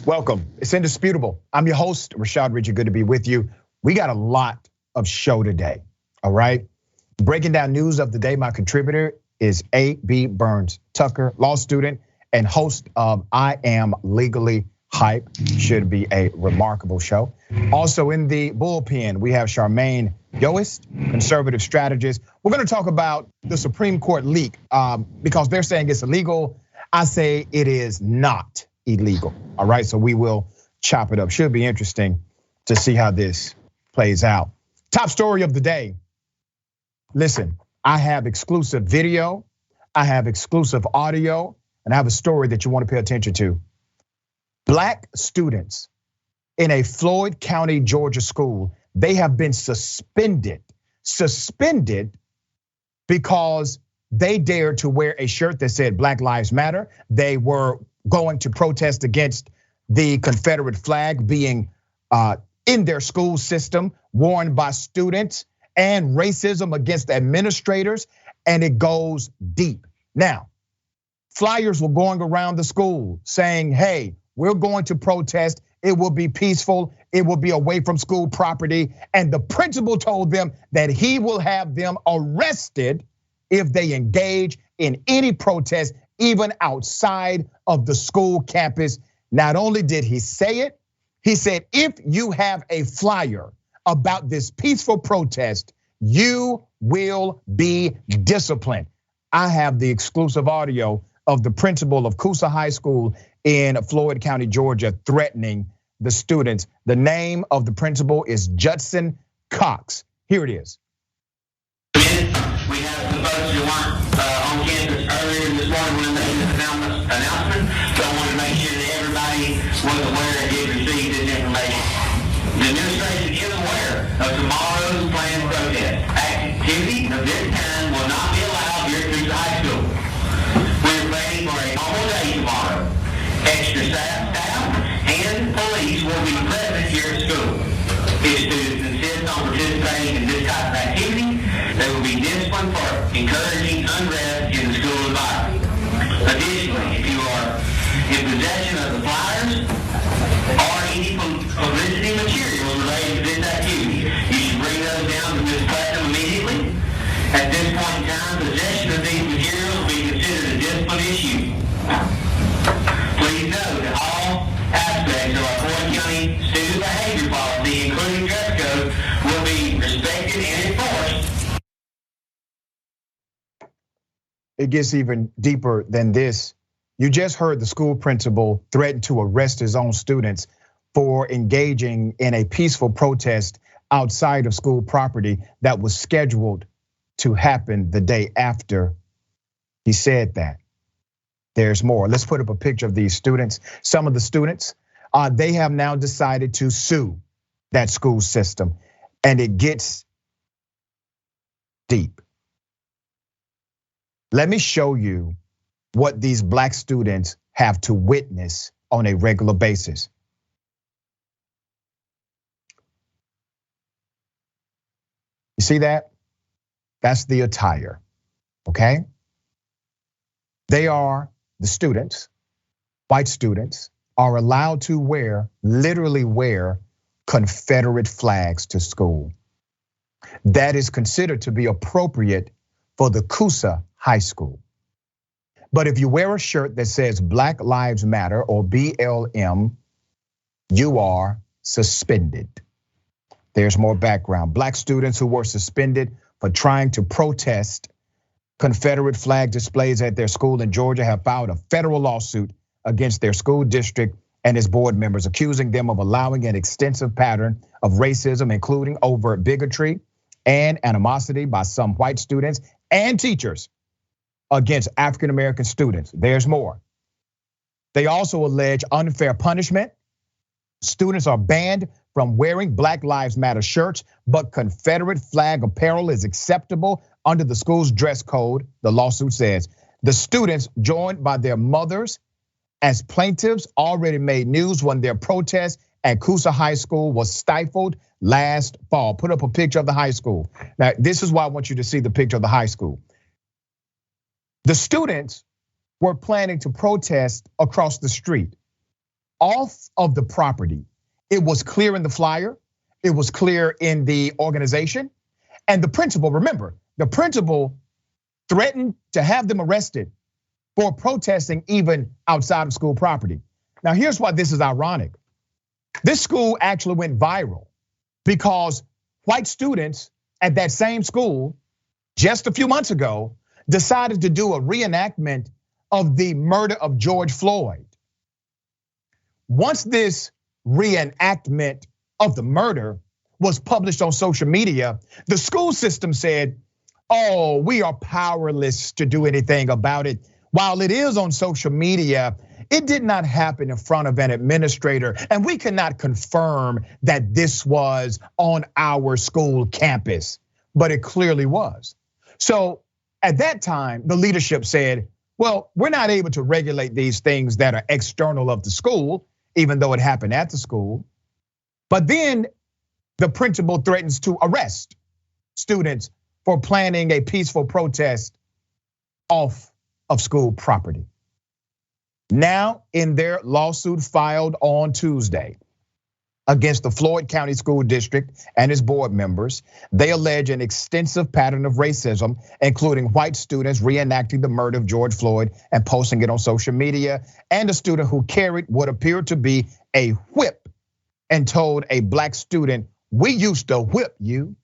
Welcome. It's Indisputable. I'm your host, Richey. Good to be with you. We got a lot of show today, all right? Breaking down news of the day, my contributor is A.B. Burns Tucker, law student and host of I Am Legally Hype. Should be a remarkable show. Also in the bullpen, we have Charmaine Yost, conservative strategist. We're gonna talk about the Supreme Court leak because they're saying it's illegal. I say it is not illegal, all right? So we will chop it up. Should be interesting to see how this plays out. Top story of the day. Listen, I have exclusive video, I have exclusive audio, and I have a story that you want to pay attention to. Black students in a Floyd County, Georgia school, they have been suspended because they dared to wear a shirt that said Black Lives Matter. They were going to protest against the Confederate flag being in their school system, worn by students, and racism against administrators, and it goes deep. Now, flyers were going around the school saying, hey, we're going to protest. It will be peaceful. It will be away from school property. And the principal told them that he will have them arrested if they engage in any protest, even outside of the school campus. Not only did he say it, he said, if you have a flyer about this peaceful protest, you will be disciplined. I have the exclusive audio of the principal of Coosa High School in Floyd County, Georgia, threatening the students. The name of the principal is Judson Cox. Here it is. We have some folks who weren't on campus earlier this morning when they made this announcement. So I wanted to make sure that everybody was aware and did receive this information. The administration is aware of tomorrow's planned protest. Activity of this kind will not be allowed here at Coosa High School. We're planning for a normal day tomorrow. Extra staff and police will be present here at school. If students insist on participating in this type of activity, they will be disciplined for encouraging unrest in the school environment. Additionally, if you are in possession of the flyers or any publicity material related to this activity, you should bring those down to Ms. Platinum immediately. At this point in time, possession of these materials will be considered a discipline issue. Please note that all aspects of our Floyd County student behavior policy, including dress code, will be respected and enforced. It gets even deeper than this. You just heard the school principal threaten to arrest his own students for engaging in a peaceful protest outside of school property that was scheduled to happen the day after he said that. There's more. Let's put up a picture of these students. Some of the students, they have now decided to sue that school system, and it gets deep. Let me show you what these Black students have to witness on a regular basis. You see that? That's the attire, okay? They are, the students, white students, are allowed to literally wear Confederate flags to school. That is considered to be appropriate for the Coosa High School. But if you wear a shirt that says Black Lives Matter or BLM, you are suspended. There's more background. Black students who were suspended for trying to protest Confederate flag displays at their school in Georgia have filed a federal lawsuit against their school district and its board members, accusing them of allowing an extensive pattern of racism, including overt bigotry and animosity by some white students and teachers against African American students. There's more. They also allege unfair punishment. Students are banned from wearing Black Lives Matter shirts, but Confederate flag apparel is acceptable under the school's dress code, the lawsuit says. The students, joined by their mothers as plaintiffs, already made news when their protest at Coosa High School was stifled last fall. Put up a picture of the high school. Now, this is why I want you to see the picture of the high school. The students were planning to protest across the street. off of the property. It was clear in the flyer. It was clear in the organization. And the principal, remember, the principal threatened to have them arrested for protesting even outside of school property. Now, here's why this is ironic. This school actually went viral because white students at that same school just a few months ago decided to do a reenactment of the murder of George Floyd. Once this reenactment of the murder was published on social media, the school system said, oh, we are powerless to do anything about it. While it is on social media, it did not happen in front of an administrator, and we cannot confirm that this was on our school campus, but it clearly was. So at that time, the leadership said, well, we're not able to regulate these things that are external of the school, even though it happened at the school. But then the principal threatens to arrest students for planning a peaceful protest off of school property. Now, in their lawsuit filed on Tuesday against the Floyd County School District and its board members, they allege an extensive pattern of racism, including white students reenacting the murder of George Floyd and posting it on social media, and a student who carried what appeared to be a whip and told a black student, "We used to whip you."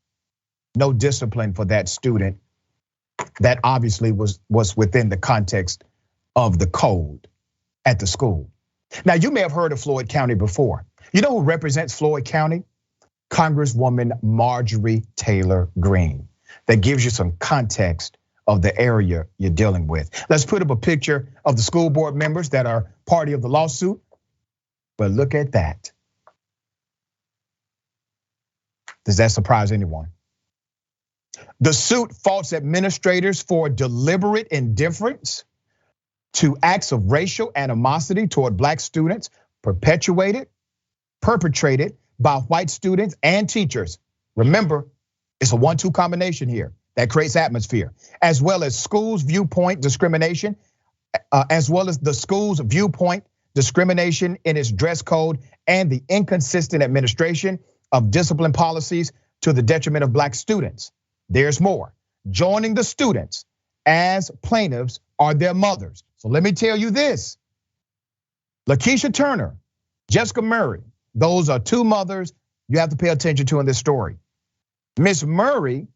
No discipline for that student. That obviously was within the context of the code at the school. Now, you may have heard of Floyd County before. You know who represents Floyd County? Congresswoman Marjorie Taylor Greene. That gives you some context of the area you're dealing with. Let's put up a picture of the school board members that are party of the lawsuit. But look at that. Does that surprise anyone? The suit faults administrators for deliberate indifference to acts of racial animosity toward black students perpetrated by white students and teachers. Remember, it's a 1-2 combination here that creates atmosphere, as well as schools' viewpoint discrimination, as well as the school's viewpoint discrimination in its dress code and the inconsistent administration of discipline policies to the detriment of black students. There's more. Joining the students as plaintiffs are their mothers. So let me tell you this. Lakeisha Turner, Jessica Murray, those are two mothers you have to pay attention to in this story. Miss Murray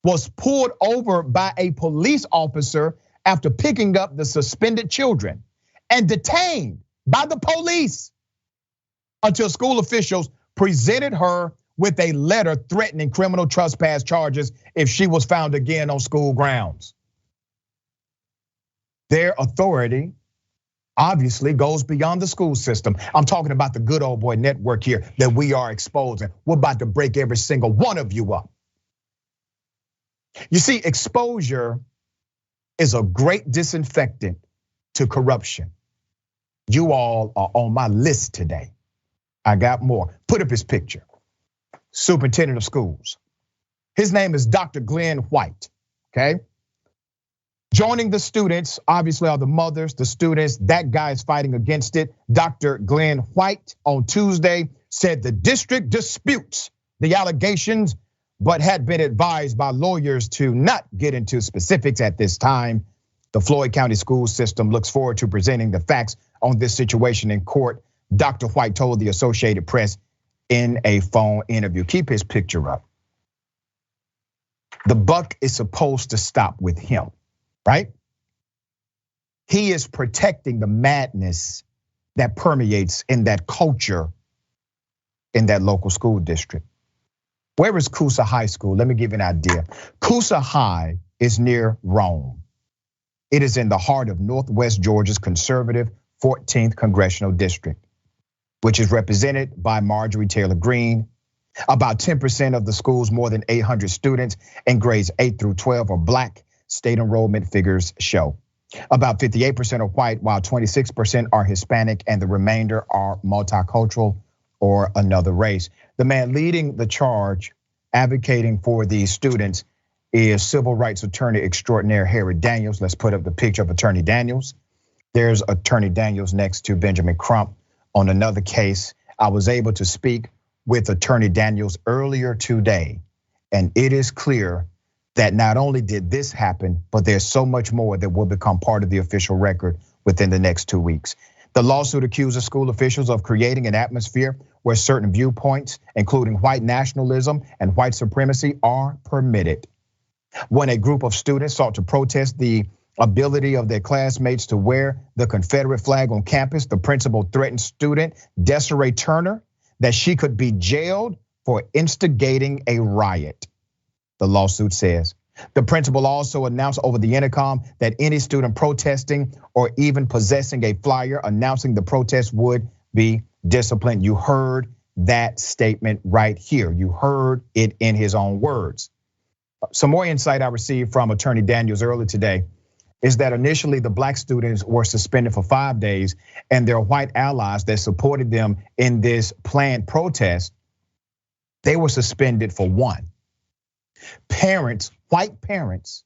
was pulled over by a police officer after picking up the suspended children and detained by the police until school officials presented her with a letter threatening criminal trespass charges if she was found again on school grounds. Their authority obviously goes beyond the school system. I'm talking about the good old boy network here that we are exposing. We're about to break every single one of you up. You see, exposure is a great disinfectant to corruption. You all are on my list today. I got more. Put up his picture. Superintendent of schools. His name is Dr. Glenn White, okay? Joining the students, obviously, are the mothers, the students. That guy is fighting against it. Dr. Glenn White on Tuesday said the district disputes the allegations, but had been advised by lawyers to not get into specifics at this time. The Floyd County school system looks forward to presenting the facts on this situation in court. Dr. White told the Associated Press in a phone interview. Keep his picture up. The buck is supposed to stop with him, right? He is protecting the madness that permeates in that culture in that local school district. Where is Coosa High School? Let me give you an idea. Coosa High is near Rome. It is in the heart of Northwest Georgia's conservative 14th Congressional District, which is represented by Marjorie Taylor Greene. About 10% of the school's more than 800 students in grades 8 through 12 are black, state enrollment figures show. About 58% are white, while 26% are Hispanic, and the remainder are multicultural or another race. The man leading the charge, advocating for these students, is civil rights attorney extraordinaire Harry Daniels. Let's put up the picture of Attorney Daniels. There's Attorney Daniels next to Benjamin Crump on another case. I was able to speak with Attorney Daniels earlier today, and it is clear that not only did this happen, but there's so much more that will become part of the official record within the next 2 weeks. The lawsuit accuses school officials of creating an atmosphere where certain viewpoints, including white nationalism and white supremacy, are permitted. When a group of students sought to protest the ability of their classmates to wear the Confederate flag on campus, the principal threatened student Desiree Turner that she could be jailed for instigating a riot, the lawsuit says. The principal also announced over the intercom that any student protesting or even possessing a flyer announcing the protest would be disciplined. You heard that statement right here. You heard it in his own words. Some more insight I received from Attorney Daniels earlier today is that initially the black students were suspended for 5 days, and their white allies that supported them in this planned protest, they were suspended for 1. Parents, white parents,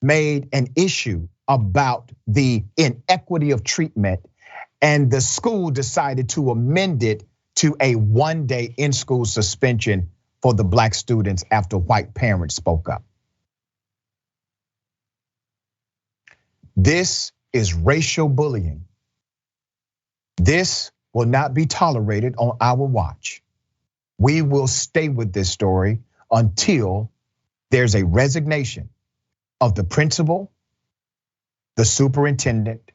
made an issue about the inequity of treatment, and the school decided to amend it to a 1-day in-school suspension for the black students after white parents spoke up. This is racial bullying. This will not be tolerated on our watch. We will stay with this story until there's a resignation of the principal, the superintendent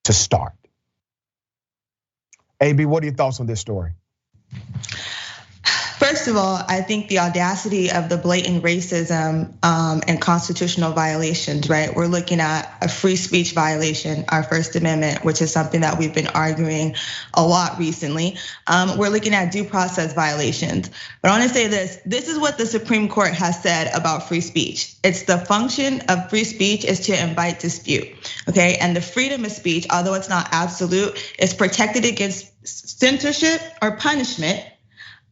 to start. AB, what are your thoughts on this story? First of all, I think the audacity of the blatant racism and constitutional violations, right? We're looking at a free speech violation, our First Amendment, which is something that we've been arguing a lot recently. We're looking at due process violations. But I wanna say this is what the Supreme Court has said about free speech. It's the function of free speech is to invite dispute, okay? And the freedom of speech, although it's not absolute, is protected against censorship or punishment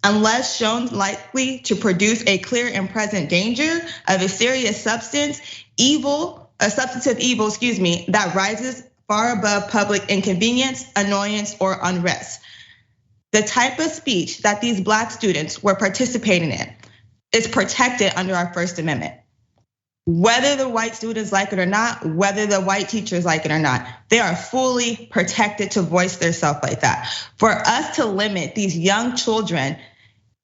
unless shown likely to produce a clear and present danger of a serious substantive evil, that rises far above public inconvenience, annoyance, or unrest. The type of speech that these black students were participating in is protected under our First Amendment. Whether the white students like it or not, whether the white teachers like it or not, they are fully protected to voice themselves like that. For us to limit these young children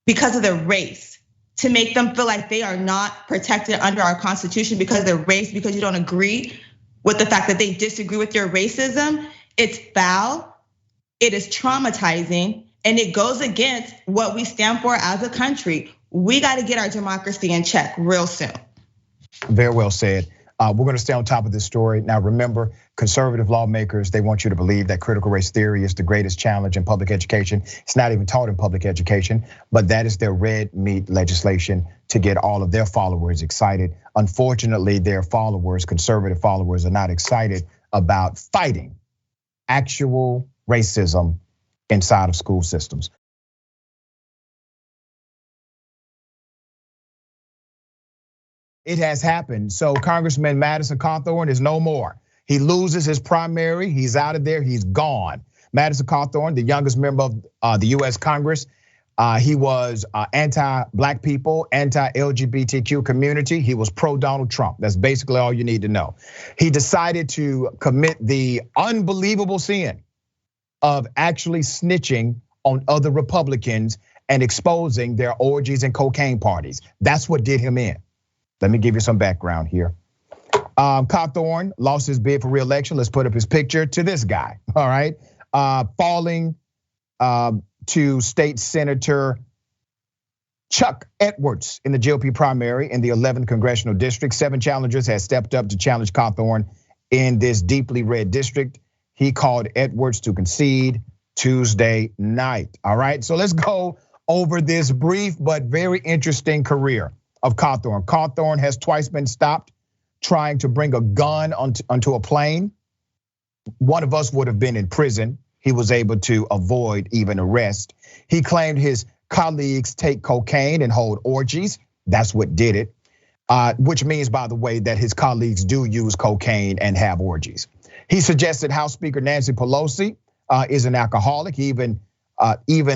because of their race, to make them feel like they are not protected under our Constitution because of their race, because you don't agree with the fact that they disagree with your racism, it's foul, it is traumatizing, and it goes against what we stand for as a country. We gotta get our democracy in check real soon. Very well said. We're gonna stay on top of this story. Now remember, conservative lawmakers, they want you to believe that critical race theory is the greatest challenge in public education. It's not even taught in public education, but that is their red meat legislation to get all of their followers excited. Unfortunately, their followers, conservative followers, are not excited about fighting actual racism inside of school systems. It has happened. So Congressman Madison Cawthorn is no more. He loses his primary, he's out of there, he's gone. Madison Cawthorn, the youngest member of the US Congress, he was anti-black people, anti-LGBTQ community. He was pro-Donald Trump. That's basically all you need to know. He decided to commit the unbelievable sin of actually snitching on other Republicans and exposing their orgies and cocaine parties. That's what did him in. Let me give you some background here. Cawthorn lost his bid for re-election. Let's put up his picture to this guy, all right? Falling to State Senator Chuck Edwards in the GOP primary in the 11th Congressional District. 7 challengers had stepped up to challenge Cawthorn in this deeply red district. He called Edwards to concede Tuesday night, all right? So let's go over this brief but very interesting career of Cawthorn. Cawthorn has twice been stopped trying to bring a gun onto a plane. One of us would have been in prison. He was able to avoid even arrest. He claimed his colleagues take cocaine and hold orgies. That's what did it. Which means, by the way, that his colleagues do use cocaine and have orgies. He suggested House Speaker Nancy Pelosi is an alcoholic, even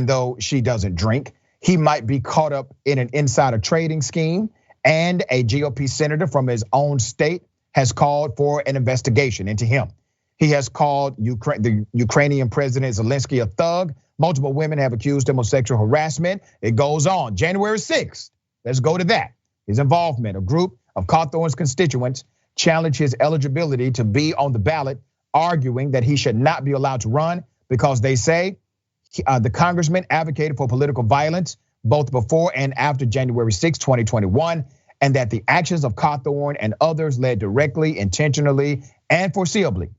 though she doesn't drink. He might be caught up in an insider trading scheme, and a GOP senator from his own state has called for an investigation into him. He has called the Ukrainian President Zelensky a thug. Multiple women have accused him of sexual harassment. It goes on. January 6th, let's go to that. His involvement, a group of Cawthorn's constituents challenged his eligibility to be on the ballot, arguing that he should not be allowed to run because they say the congressman advocated for political violence both before and after January 6, 2021, and that the actions of Cawthorn and others led directly, intentionally, and foreseeably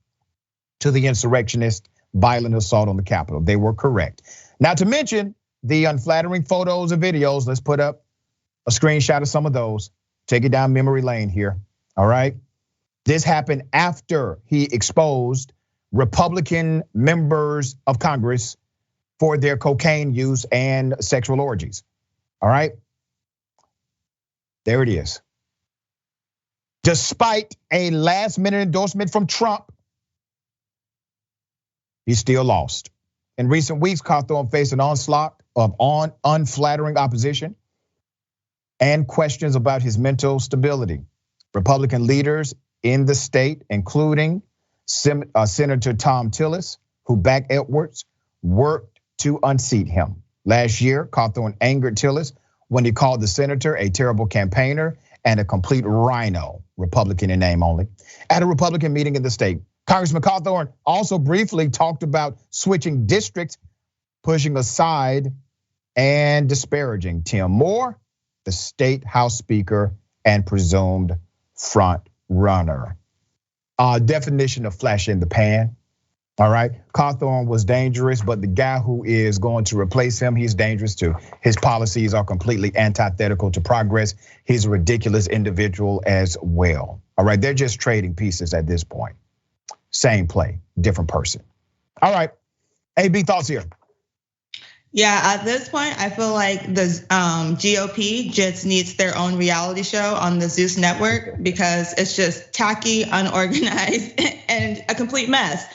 to the insurrectionist violent assault on the Capitol. They were correct. Not to mention the unflattering photos and videos. Let's put up a screenshot of some of those. Take it down memory lane here, all right? This happened after he exposed Republican members of Congress for their cocaine use and sexual orgies, all right? There it is. Despite a last-minute endorsement from Trump, he still lost. In recent weeks, Cawthorn faced an onslaught of unflattering opposition and questions about his mental stability. Republican leaders in the state, including Senator Tom Tillis, who backed Edwards, worked to unseat him. Last year, Cawthorn angered Tillis when he called the senator a terrible campaigner and a complete rhino, Republican in name only, at a Republican meeting in the state. Congressman Cawthorn also briefly talked about switching districts, pushing aside and disparaging Tim Moore, the state House Speaker and presumed front runner. Definition of flash in the pan. All right, Cawthorn was dangerous, but the guy who is going to replace him, he's dangerous too. His policies are completely antithetical to progress. He's a ridiculous individual as well. All right, they're just trading pieces at this point. Same play, different person. All right, AB, thoughts here? Yeah, at this point, I feel like the GOP just needs their own reality show on the Zeus network because it's just tacky, unorganized, and a complete mess.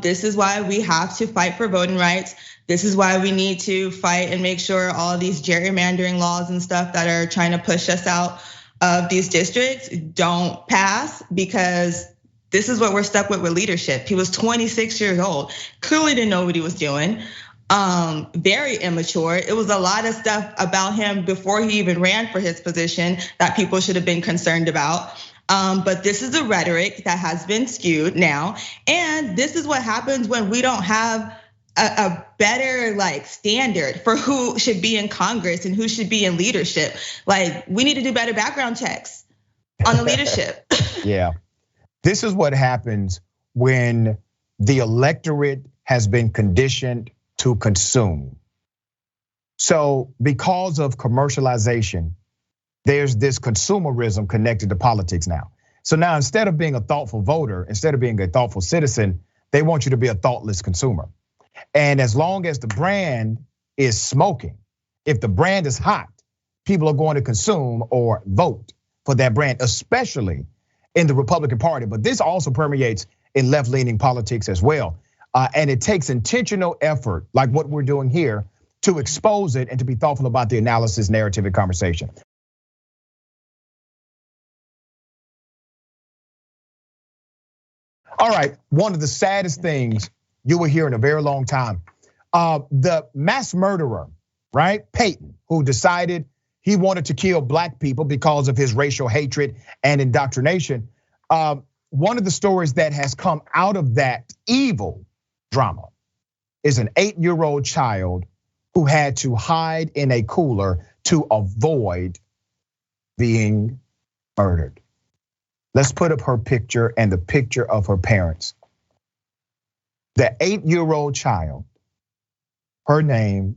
This is why we have to fight for voting rights. This is why we need to fight and make sure all these gerrymandering laws and stuff that are trying to push us out of these districts don't pass, because this is what we're stuck with leadership. He was 26 years old, clearly didn't know what he was doing. Very immature. It was a lot of stuff about him before he even ran for his position that people should have been concerned about. But this is a rhetoric that has been skewed now. And this is what happens when we don't have a better standard for who should be in Congress and who should be in leadership. Like, we need to do better background checks on the leadership. Yeah, this is what happens when the electorate has been conditioned to consume. So because of commercialization, there's this consumerism connected to politics now. So now instead of being a thoughtful voter, instead of being a thoughtful citizen, they want you to be a thoughtless consumer. And as long as the brand is smoking, if the brand is hot, people are going to consume or vote for that brand, especially in the Republican Party. But this also permeates in left-leaning politics as well. And it takes intentional effort, like what we're doing here, to expose it and to be thoughtful about the analysis, narrative, and conversation. All right, one of the saddest things you will hear in a very long time. The mass murderer, right? Peyton, who decided he wanted to kill black people because of his racial hatred and indoctrination. One of the stories that has come out of that evil drama is an 8-year-old child who had to hide in a cooler to avoid being murdered. Let's put up her picture and the picture of her parents. The 8-year-old child, her name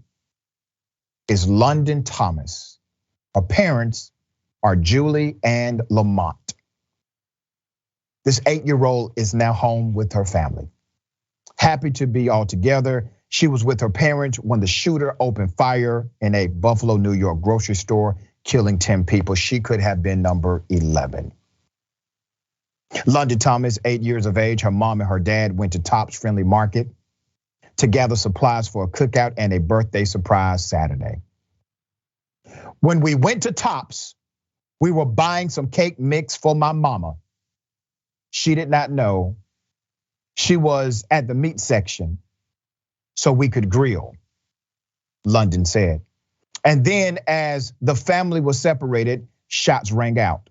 is London Thomas. Her parents are Julie and Lamont. This 8-year-old is now home with her family. Happy to be all together. She was with her parents when the shooter opened fire in a Buffalo, New York grocery store, killing 10 people. She could have been number 11. London Thomas, 8 years of age, her mom and her dad went to Tops Friendly Market to gather supplies for a cookout and a birthday surprise Saturday. When we went to Tops, we were buying some cake mix for my mama. She did not know she was at the meat section so we could grill, London said. And then as the family was separated, shots rang out.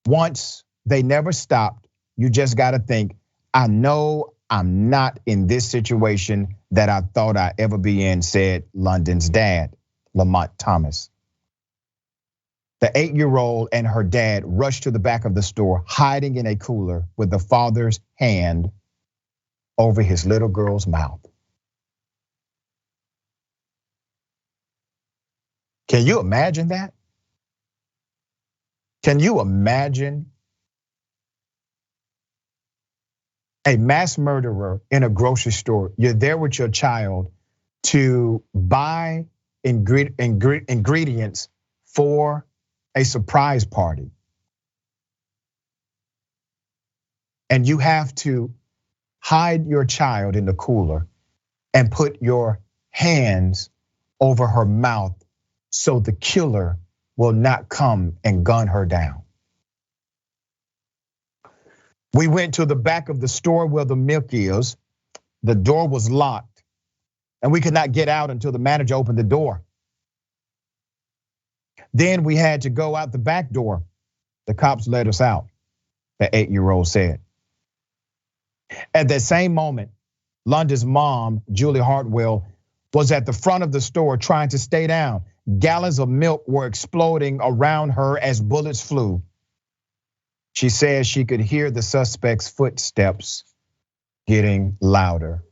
Once, they never stopped. You just gotta think, I know I'm not in this situation that I thought I'd ever be in, said London's dad, Lamont Thomas. The 8-year-old and her dad rushed to the back of the store, hiding in a cooler with the father's hand over his little girl's mouth. Can you imagine that? Can you imagine a mass murderer in a grocery store? You're there with your child to buy ingredients for a surprise party. And you have to hide your child in the cooler and put your hands over her mouth so the killer will not come and gun her down. We went to the back of the store where the milk is. The door was locked and we could not get out until the manager opened the door. Then we had to go out the back door. The cops let us out, the 8-year-old said. At that same moment, London's mom, Julie Hartwell, was at the front of the store trying to stay down. Gallons of milk were exploding around her as bullets flew. She says she could hear the suspect's footsteps getting louder.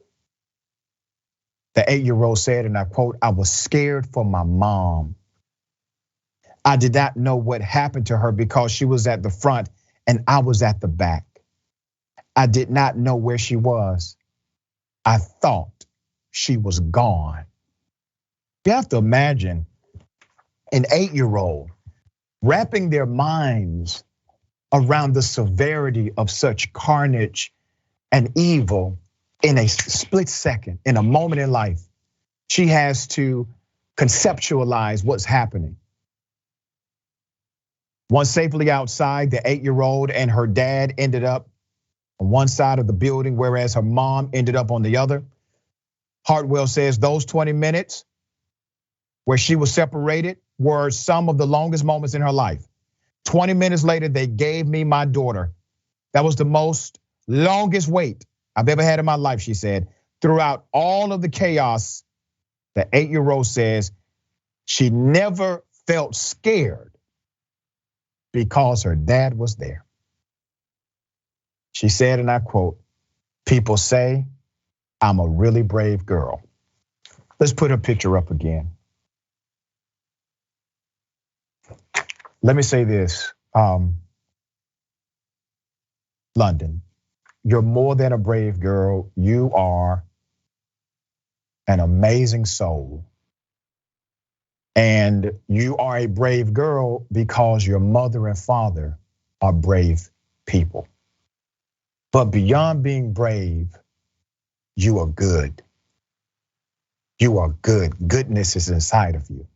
The 8-year-old said, and I quote, I was scared for my mom. I did not know what happened to her because she was at the front and I was at the back. I did not know where she was. I thought she was gone. You have to imagine an 8-year-old wrapping their minds around the severity of such carnage and evil in a split second, in a moment in life. She has to conceptualize what's happening. Once safely outside, the 8-year-old and her dad ended up on one side of the building, whereas her mom ended up on the other. Hartwell says those 20 minutes where she was separated were some of the longest moments in her life. 20 minutes later, they gave me my daughter. That was the most longest wait I've ever had in my life, she said. Throughout all of the chaos, the 8-year-old says she never felt scared because her dad was there. She said, and I quote, people say I'm a really brave girl. Let's put her picture up again. Let me say this, London, you're more than a brave girl. You are an amazing soul. And you are a brave girl because your mother and father are brave people. But beyond being brave, you are good. You are good. Goodness is inside of you.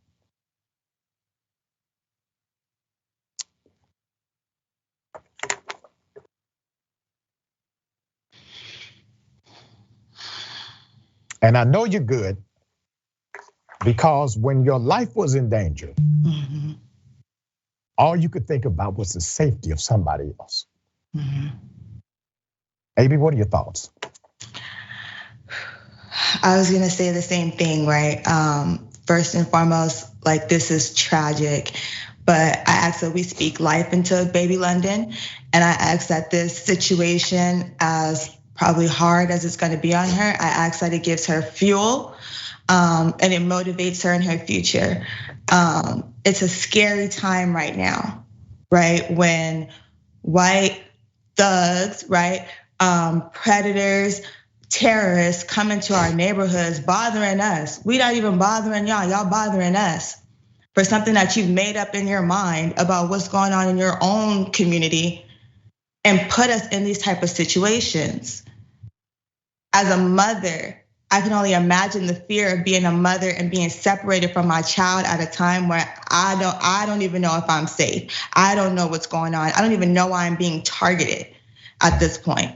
And I know you're good because when your life was in danger, all you could think about was the safety of somebody else. Amy, what are your thoughts? I was gonna say the same thing, right? First and foremost, like this is tragic, but I ask that we speak life into baby London. And I ask that this situation, as probably hard as it's gonna be on her, I ask that it gives her fuel and it motivates her in her future. It's a scary time right now, right? When white thugs, right? Predators, terrorists come into our neighborhoods bothering us. We not even bothering y'all bothering us for something that you've made up in your mind about what's going on in your own community and put us in these type of situations. as a mother, I can only imagine the fear of being a mother and being separated from my child at a time where I don't even know if I'm safe. I don't know what's going on. I don't even know why I'm being targeted at this point.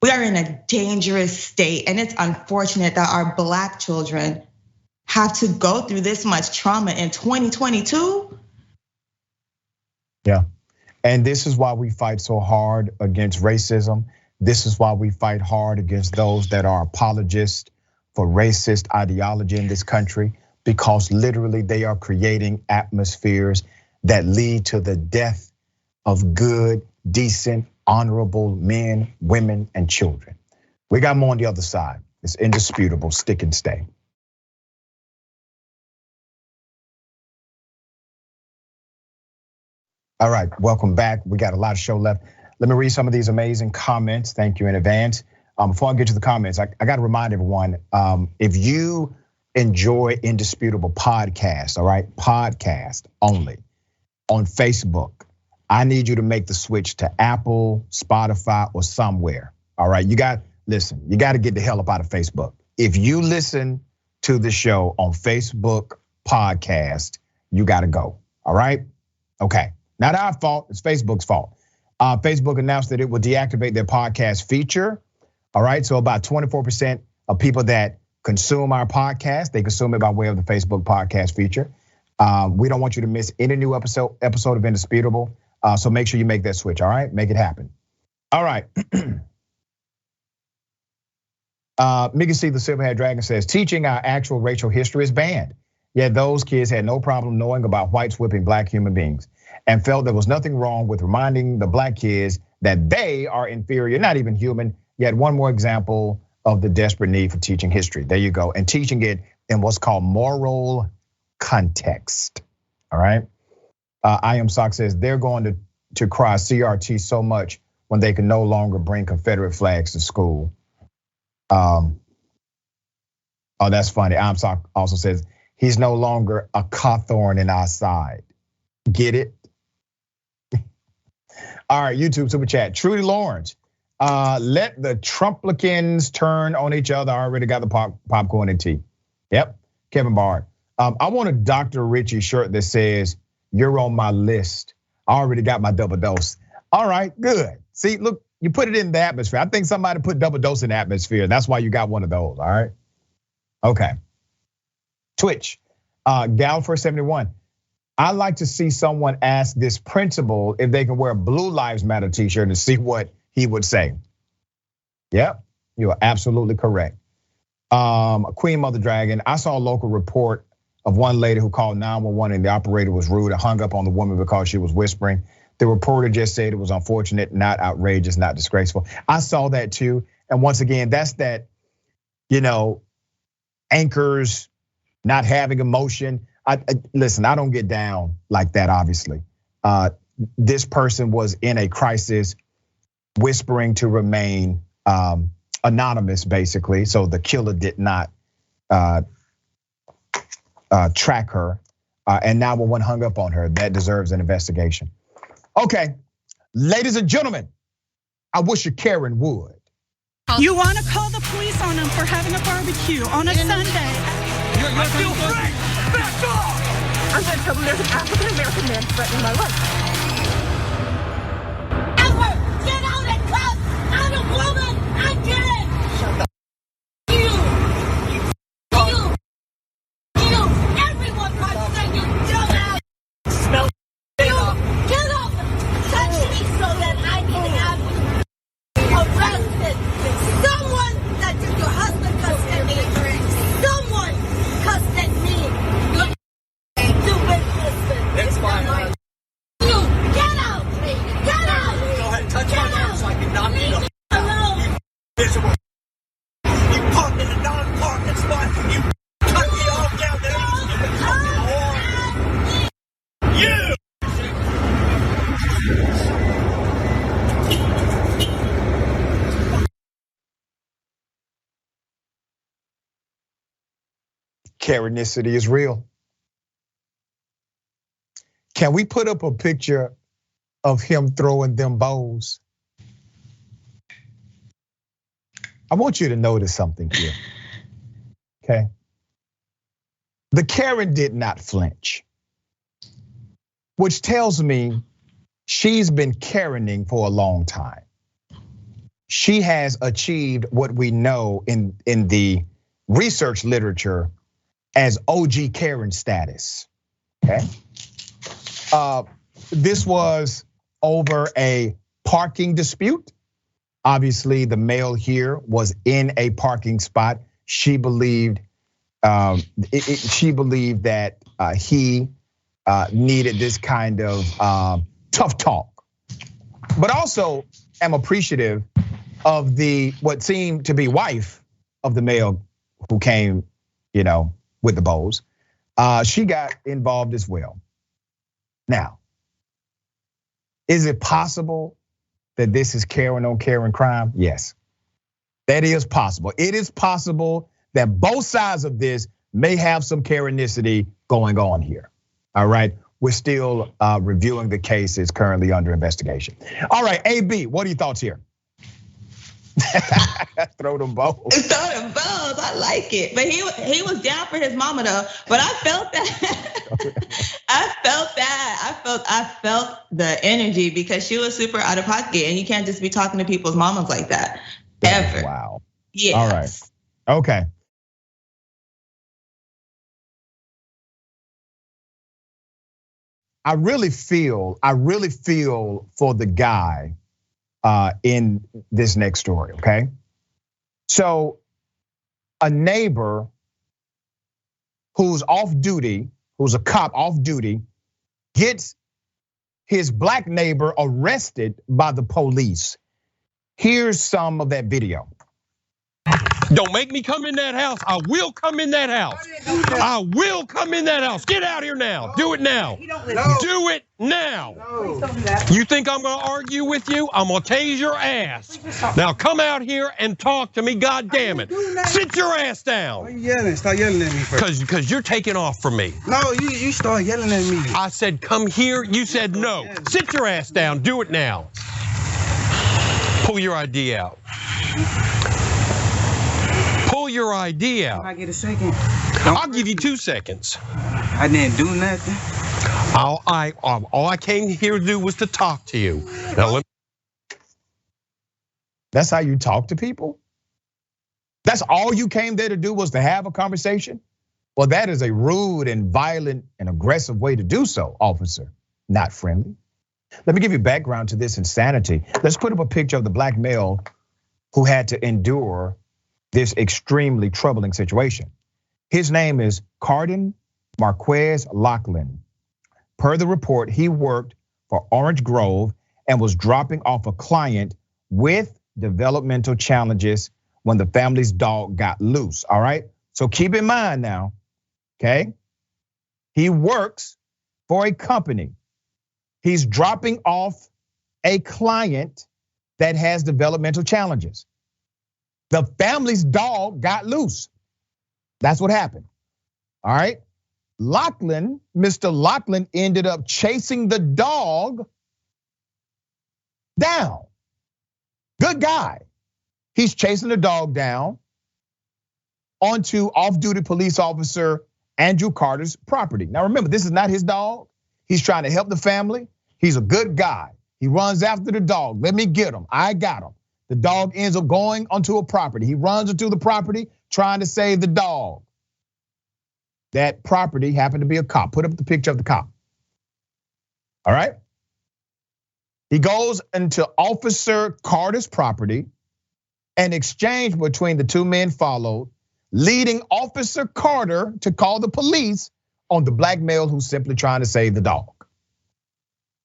We are in a dangerous state, and it's unfortunate that our Black children have to go through this much trauma in 2022. Yeah, and this is why we fight so hard against racism. This is why we fight hard against those that are apologists for racist ideology in this country, because literally they are creating atmospheres that lead to the death of good, decent, honorable men, women, and children. We got more on the other side. It's indisputable. Stick and stay. All right, welcome back. We got a lot of show left. Let me read some of these amazing comments. Thank you in advance. Before I get to the comments, I got to remind everyone, if you enjoy Indisputable podcast, all right, podcast only on Facebook, I need you to make the switch to Apple, Spotify, or somewhere. All right, you got to get the hell up out of Facebook. If you listen to the show on Facebook podcast, you got to go. All right, okay. Not our fault, it's Facebook's fault. Facebook announced that it will deactivate their podcast feature. All right, so about 24% of people that consume our podcast, they consume it by way of the Facebook podcast feature. We don't want you to miss any new episode of Indisputable. So make sure you make that switch, all right? Make it happen. All right. Mickey C, the Silverhead Dragon says, teaching our actual racial history is banned. Yet those kids had no problem knowing about whites whipping Black human beings and felt there was nothing wrong with reminding the Black kids that they are inferior, not even human. Yet one more example of the desperate need for teaching history. There you go. And teaching it in what's called moral context, all right? I Am Sock says they're going to cry CRT so much when they can no longer bring Confederate flags to school. Oh, that's funny. I Am Sock also says he's no longer a Cawthorn in our side. Get it? All right, YouTube super chat. Trudy Lawrence, let the Trumplicans turn on each other. I already got the popcorn and tea. Yep, Kevin Bard. I want a Dr. Richey shirt that says, you're on my list. I already got my double dose. All right, good. See, look, you put it in the atmosphere. I think somebody put double dose in the atmosphere. That's why you got one of those, all right? Okay. Twitch, Gal471. I like to see someone ask this principal if they can wear a Blue Lives Matter t-shirt and see what he would say. Yep, you are absolutely correct. Queen Mother Dragon, I saw a local report of one lady who called 911 and the operator was rude and hung up on the woman because she was whispering. The reporter just said it was unfortunate, not outrageous, not disgraceful. I saw that too. And once again, that's that, anchors not having emotion. Listen, I don't get down like that, obviously. This person was in a crisis, whispering to remain anonymous, basically. So the killer did not track her. And now one hung up on her. That deserves an investigation. Okay, ladies and gentlemen, I wish you Karen would. You want to call the police on them for having a barbecue on a Sunday. I feel free! Back off! I'm going to tell them there's an African-American man threatening my life. Edward, get out and come! I'm a woman! I did it! Shut the You! Everyone wants that you get out! Smell Get up! Touch me so that I can have you arrested! Someone that took your husband cussed at me! Someone cussed at me! Stupid husband! It's fine. You! Get out! Get out! Go ahead, touch my arm so I can knock you Leave me alone! miserable. You parked in a non-parking spot. You cut me off down there. You! Karenicity is real. Can we put up a picture of him throwing them bows? I want you to notice something here, okay? The Karen did not flinch, which tells me she's been Karening for a long time. She has achieved what we know in the research literature as OG Karen status, okay? This was over a parking dispute. Obviously, the male here was in a parking spot. She believed that he needed this kind of tough talk, but also am appreciative of the what seemed to be wife of the male who came, with the bows. She got involved as well. Now, is it possible that this is Karen on Karen crime? Yes, that is possible. It is possible that both sides of this may have some Karenicity going on here. All right, we're still reviewing the case. It's currently under investigation. All right, AB, what are your thoughts here? Throw them both. Throw them both. I like it. But he was down for his mama though. But I felt that. I felt the energy because she was super out of pocket, and you can't just be talking to people's mamas like that ever. Wow. Yeah. All right. Okay. I really feel for the guy in this next story, okay? So a neighbor who's off duty, who's a cop off duty, gets his black neighbor arrested by the police. Here's some of that video. Don't make me come in that house. I will come in that house. I will come in that house. Get out here now. Do it now. Do it now. You think I'm gonna argue with you? I'm gonna tase your ass. Now come out here and talk to me, God damn it. Sit your ass down. Why you yelling? Stop yelling at me first. Because you're taking off from me. No, you start yelling at me. I said come here, you said no. Sit your ass down, do it now. Pull your ID out. Pull your ID out. Can I get a second? I'll give you 2 seconds. I didn't do nothing. All I came here to do was to talk to you. Now, That's how you talk to people? That's all you came there to do was to have a conversation? Well, that is a rude and violent and aggressive way to do so, officer. Not friendly. Let me give you background to this insanity. Let's put up a picture of the black male who had to endure this extremely troubling situation. His name is Cardin Marquez Lachlan. Per the report, he worked for Orange Grove and was dropping off a client with developmental challenges when the family's dog got loose, all right? So keep in mind now, okay? He works for a company. He's dropping off a client that has developmental challenges. The family's dog got loose. That's what happened, all right? Mr. Lachlan ended up chasing the dog down. Good guy. He's chasing the dog down onto off-duty police officer Andrew Carter's property. Now remember, this is not his dog. He's trying to help the family. He's a good guy. He runs after the dog. Let me get him. I got him. The dog ends up going onto a property. He runs into the property trying to save the dog. That property happened to be a cop. Put up the picture of the cop. All right. He goes into Officer Carter's property. An exchange between the two men followed, leading Officer Carter to call the police on the black male who's simply trying to save the dog.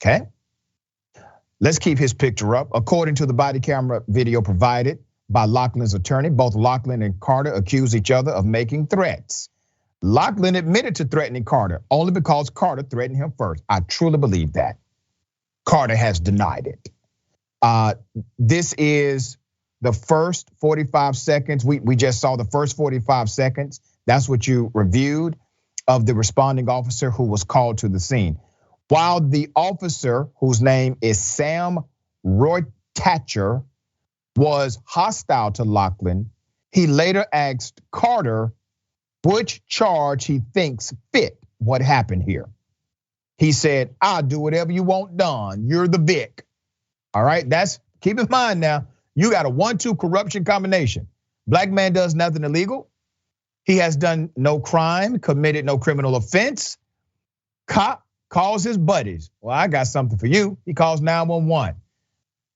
Okay. Let's keep his picture up. According to the body camera video provided by Lachlan's attorney, both Lachlan and Carter accused each other of making threats. Lachlan admitted to threatening Carter only because Carter threatened him first. I truly believe that. Carter has denied it. This is the first 45 seconds. We just saw the first 45 seconds. That's what you reviewed of the responding officer who was called to the scene. While the officer, whose name is Sam Roy Thatcher, was hostile to Lachlan, he later asked Carter which charge he thinks fit what happened here. He said, "I'll do whatever you want done. You're the Vic." All right, keep in mind now, you got a 1-2 corruption combination. Black man does nothing illegal. He has done no crime, committed no criminal offense. Cop calls his buddies. "Well, I got something for you." He calls 911.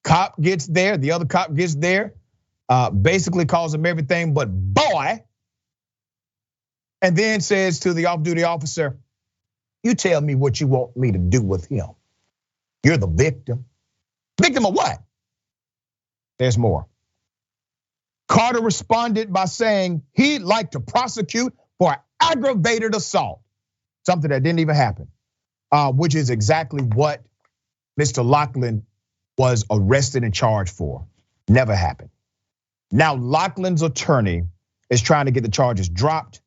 Cop gets there, the other cop gets there, basically calls him everything but boy, and then says to the off-duty officer, "You tell me what you want me to do with him. You're the victim." Victim of what? There's more. Carter responded by saying he'd like to prosecute for aggravated assault, something that didn't even happen, which is exactly what Mr. Lachlan was arrested and charged for. Never happened. Now Lachlan's attorney is trying to get the charges dropped.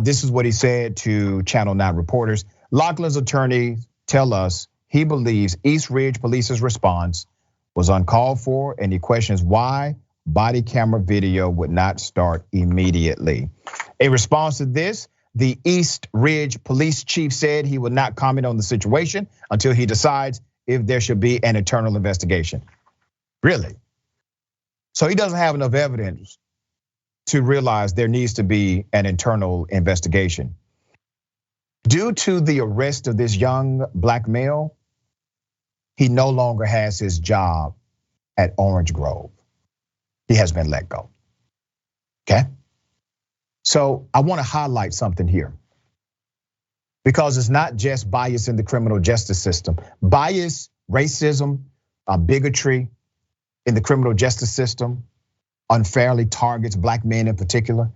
This is what he said to Channel 9 reporters. Lachlan's attorney tell us he believes East Ridge Police's response was uncalled for, and he questions why body camera video would not start immediately. In response to this, the East Ridge Police Chief said he would not comment on the situation until he decides if there should be an internal investigation. Really? So he doesn't have enough evidence to realize there needs to be an internal investigation. Due to the arrest of this young black male, he no longer has his job at Orange Grove. He has been let go, okay? So I wanna highlight something here, because it's not just bias in the criminal justice system. Bias, racism, bigotry in the criminal justice system unfairly targets black men in particular.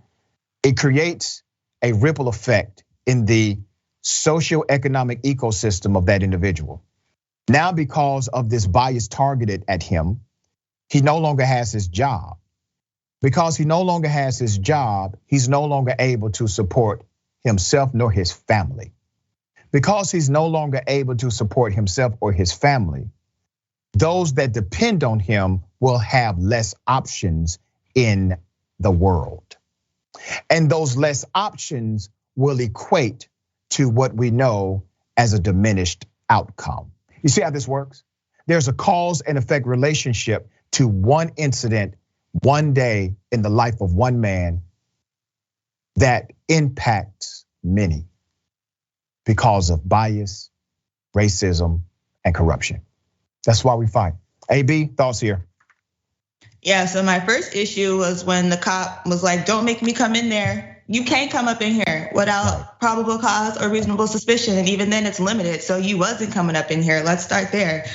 It creates a ripple effect in the socioeconomic ecosystem of that individual. Now, because of this bias targeted at him, he no longer has his job. Because he no longer has his job, he's no longer able to support himself nor his family. Because he's no longer able to support himself or his family, those that depend on him will have less options in the world. And those less options will equate to what we know as a diminished outcome. You see how this works? There's a cause and effect relationship to one incident, one day in the life of one man that impacts many because of bias, racism, and corruption. That's why we fight. AB, thoughts here? Yeah, so my first issue was when the cop was like, "Don't make me come in there. You can't come up in here without probable cause or reasonable suspicion." And even then it's limited, so you wasn't coming up in here. Let's start there.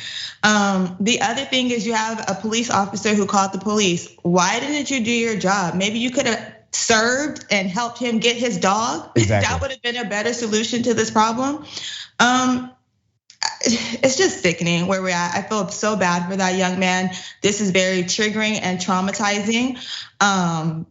The other thing is you have a police officer who called the police. Why didn't you do your job? Maybe you could have served and helped him get his dog. Exactly. That would have been a better solution to this problem. It's just sickening where we're at. I feel so bad for that young man. This is very triggering and traumatizing. And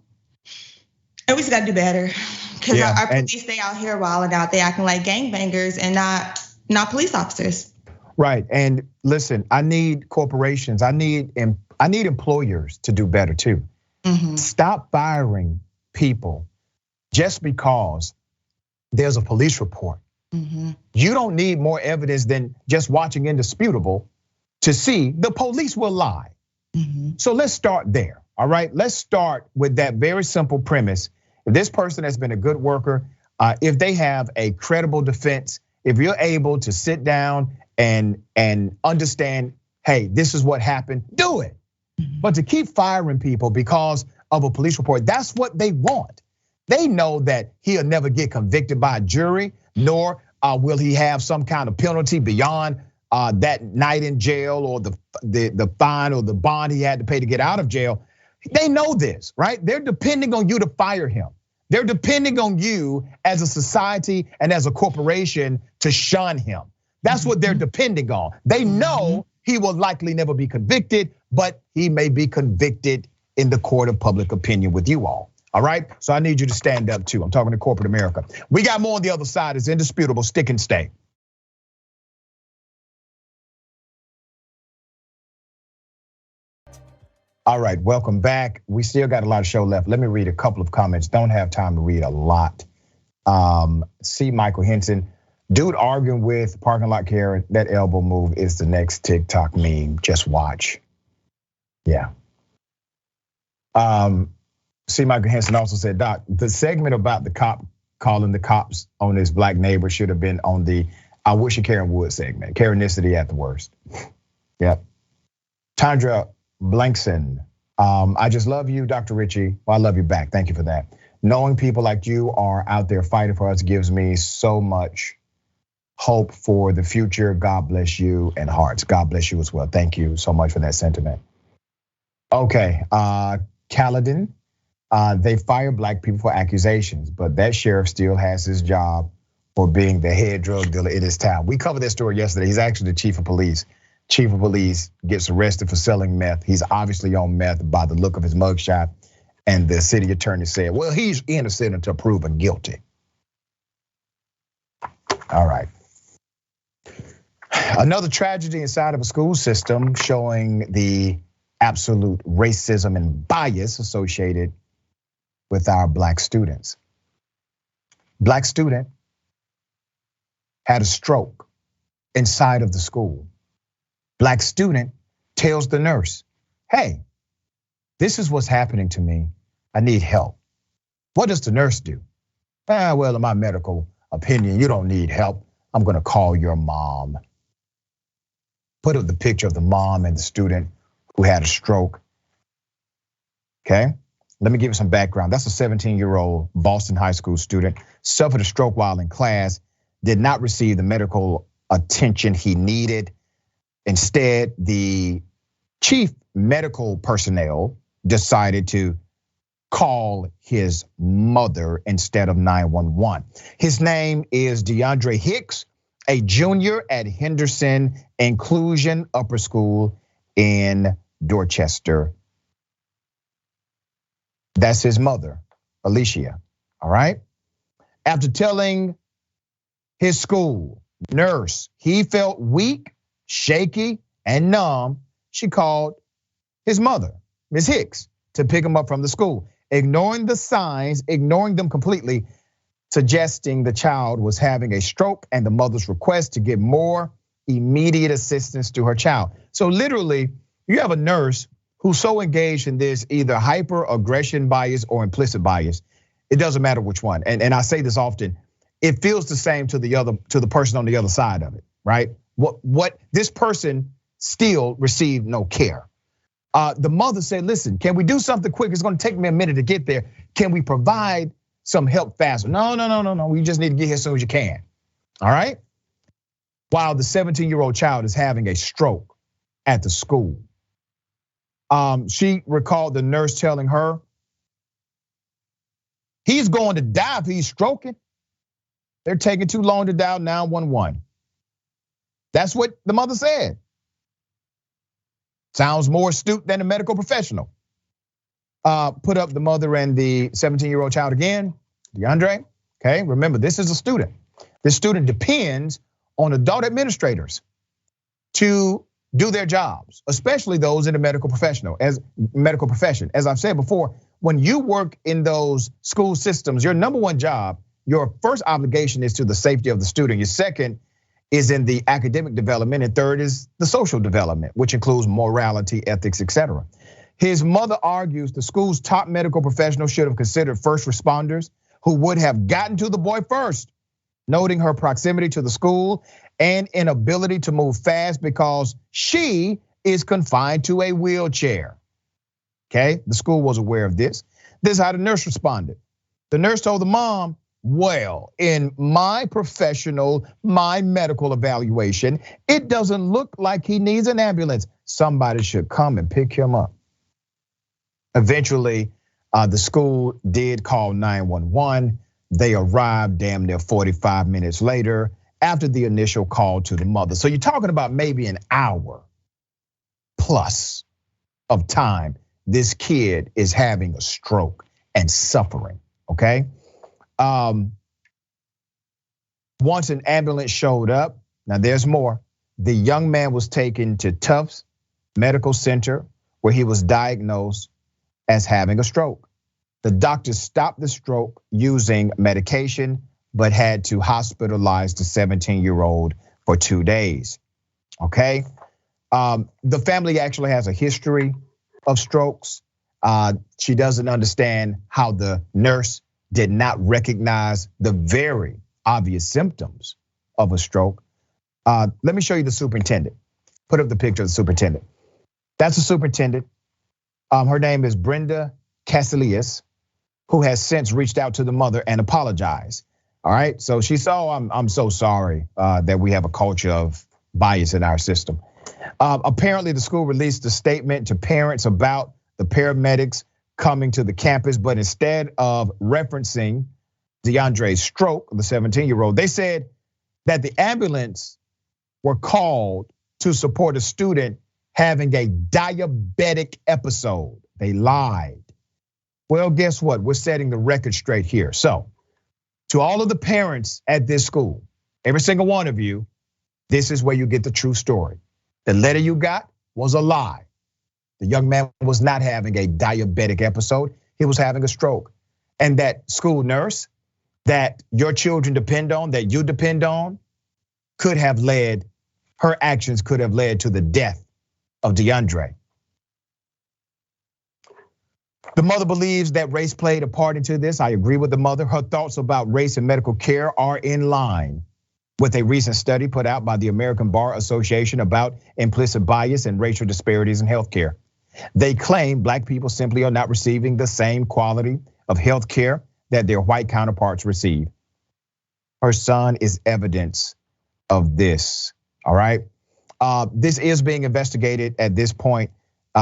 we just gotta do better, because our police stay out here wilding out. They acting like gangbangers and not police officers. Right, and listen, I need corporations, I need employers to do better too. Stop firing people just because there's a police report. You don't need more evidence than just watching Indisputable to see the police will lie. So let's start there, all right? Let's start with that very simple premise. If this person has been a good worker, if they have a credible defense, if you're able to sit down and understand, hey, this is what happened, do it. But to keep firing people because of a police report, that's what they want. They know that he'll never get convicted by a jury, nor will he have some kind of penalty beyond that night in jail or the fine or the bond he had to pay to get out of jail. They know this, right? They're depending on you to fire him. They're depending on you as a society and as a corporation to shun him. That's what they're depending on. They know he will likely never be convicted, but he may be convicted in the court of public opinion with you all right? So I need you to stand up too. I'm talking to corporate America. We got more on the other side. It's Indisputable, stick and stay. All right, welcome back. We still got a lot of show left. Let me read a couple of comments. Don't have time to read a lot. C. Michael Henson, dude arguing with parking lot Karen, that elbow move is the next TikTok meme. Just watch. Yeah. C. Michael Henson also said, Doc, the segment about the cop calling the cops on his black neighbor should have been on the I wish a Karen would segment. Karenicity at the worst. Yep. Tandra Blankson, I just love you, Dr. Richey. Well, I love you back. Thank you for that. Knowing people like you are out there fighting for us gives me so much hope for the future. God bless you and hearts. God bless you as well. Thank you so much for that sentiment. Okay, Caledon, they fire black people for accusations, but that sheriff still has his job for being the head drug dealer in his town. We covered that story yesterday. He's actually the chief of police. Chief of police gets arrested for selling meth. He's obviously on meth by the look of his mugshot. And the city attorney said, well, he's innocent until proven guilty. All right. Another tragedy inside of a school system showing the absolute racism and bias associated with our black students. Black student had a stroke inside of the school. Black student tells the nurse, hey, this is what's happening to me. I need help. What does the nurse do? Well, in my medical opinion, you don't need help. I'm gonna call your mom. Put up the picture of the mom and the student who had a stroke. Okay, let me give you some background. That's a 17-year-old Boston high school student, suffered a stroke while in class, did not receive the medical attention he needed. Instead, the chief medical personnel decided to call his mother instead of 911. His name is DeAndre Hicks, a junior at Henderson Inclusion Upper School in Dorchester. That's his mother, Alicia, all right? After telling his school nurse he felt weak, shaky, and numb, she called his mother, Ms. Hicks, to pick him up from the school, ignoring the signs, ignoring them completely, suggesting the child was having a stroke and the mother's request to get more immediate assistance to her child. So literally, you have a nurse who's so engaged in this either hyper aggression bias or implicit bias. It doesn't matter which one. And I say this often, it feels the same to the person on the other side of it, right? What this person still received no care. The mother said, listen, can we do something quick? It's gonna take me a minute to get there. Can we provide some help faster? No. We just need to get here as soon as you can, all right? While the 17-year-old child is having a stroke at the school. She recalled the nurse telling her, he's going to die if he's stroking. They're taking too long to dial 911. That's what the mother said. Sounds more astute than a medical professional. Put up the mother and the 17-year-old child again, DeAndre. Okay, remember, this is a student. This student depends on adult administrators to do their jobs, especially those in the medical profession. As I've said before, when you work in those school systems, your number one job, your first obligation is to the safety of the student. Your second is in the academic development, and third is the social development, which includes morality, ethics, etc. His mother argues the school's top medical professionals should have considered first responders who would have gotten to the boy first, noting her proximity to the school and inability to move fast because she is confined to a wheelchair. Okay, the school was aware of this. This is how the nurse responded. The nurse told the mom, well, in my medical evaluation, it doesn't look like he needs an ambulance. Somebody should come and pick him up. Eventually, the school did call 911. They arrived damn near 45 minutes later after the initial call to the mother. So you're talking about maybe an hour plus of time this kid is having a stroke and suffering, okay? Once an ambulance showed up, now there's more. The young man was taken to Tufts Medical Center, where he was diagnosed as having a stroke. The doctors stopped the stroke using medication, but had to hospitalize the 17-year-old for 2 days, okay? The family actually has a history of strokes. She doesn't understand how the nurse did not recognize the very obvious symptoms of a stroke. Let me show you the superintendent. Put up the picture of the superintendent. That's the superintendent. Her name is Brenda Casillas, who has since reached out to the mother and apologized. All right, so she said, I'm so sorry that we have a culture of bias in our system. Apparently the school released a statement to parents about the paramedics coming to the campus, but instead of referencing DeAndre's stroke, the 17-year-old, they said that the ambulance were called to support a student having a diabetic episode. They lied. Well, guess what? We're setting the record straight here. So, to all of the parents at this school, every single one of you, this is where you get the true story. The letter you got was a lie. The young man was not having a diabetic episode. He was having a stroke. And that school nurse that your children depend on, that you depend on, her actions could have led to the death of DeAndre. The mother believes that race played a part into this. I agree with the mother. Her thoughts about race and medical care are in line with a recent study put out by the American Bar Association about implicit bias and racial disparities in healthcare. They claim Black people simply are not receiving the same quality of healthcare that their white counterparts receive. Her son is evidence of this, all right? This is being investigated at this point.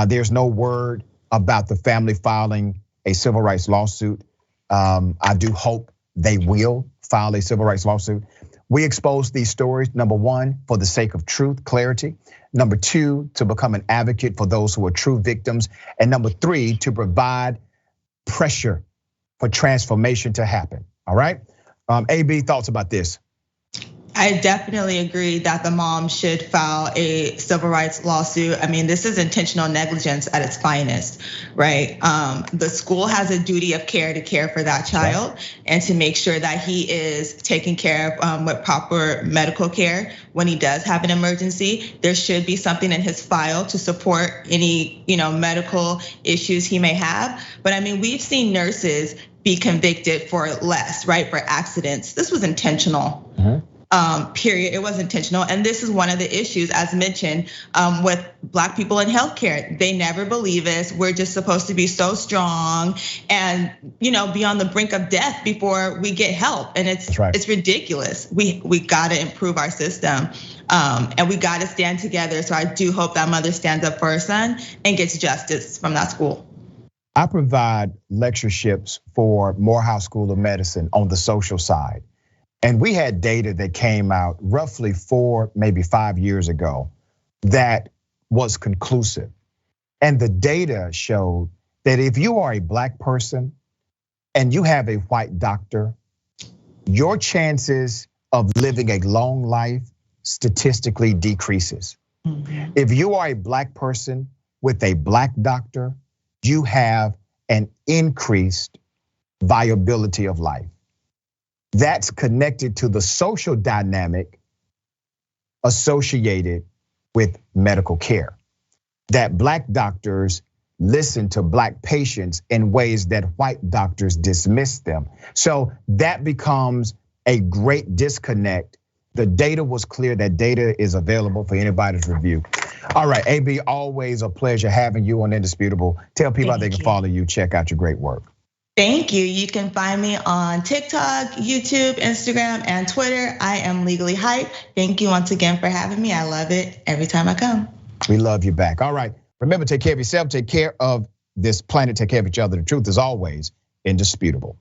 There's no word about the family filing a civil rights lawsuit. I do hope they will file a civil rights lawsuit. We expose these stories, number one, for the sake of truth, clarity. Number two, to become an advocate for those who are true victims. And number three, to provide pressure for transformation to happen, all right? AB, thoughts about this? I definitely agree that the mom should file a civil rights lawsuit. I mean, this is intentional negligence at its finest, right? The school has a duty of care to care for that child and to make sure that he is taken care of with proper medical care when he does have an emergency. There should be something in his file to support any, medical issues he may have. But I mean, we've seen nurses be convicted for less, right? For accidents. This was intentional. Period. It was intentional. And this is one of the issues, as mentioned, with Black people in healthcare. They never believe us. We're just supposed to be so strong and, be on the brink of death before we get help. And it's ridiculous. We gotta improve our system. And we gotta stand together. So I do hope that mother stands up for her son and gets justice from that school. I provide lectureships for Morehouse School of Medicine on the social side. And we had data that came out roughly 4, maybe 5 years ago that was conclusive. And the data showed that if you are a Black person and you have a white doctor, your chances of living a long life statistically decreases. If you are a Black person with a Black doctor, you have an increased viability of life. That's connected to the social dynamic associated with medical care. That Black doctors listen to Black patients in ways that white doctors dismiss them. So that becomes a great disconnect. The data was clear. That data is available for anybody's review. All right, AB, always a pleasure having you on Indisputable. Tell people how they can follow you, check out your great work. Thank you. You can find me on TikTok, YouTube, Instagram, and Twitter. I am Legally Hype. Thank you once again for having me. I love it every time I come. We love you back. All right, remember, take care of yourself, take care of this planet, take care of each other. The truth is always indisputable.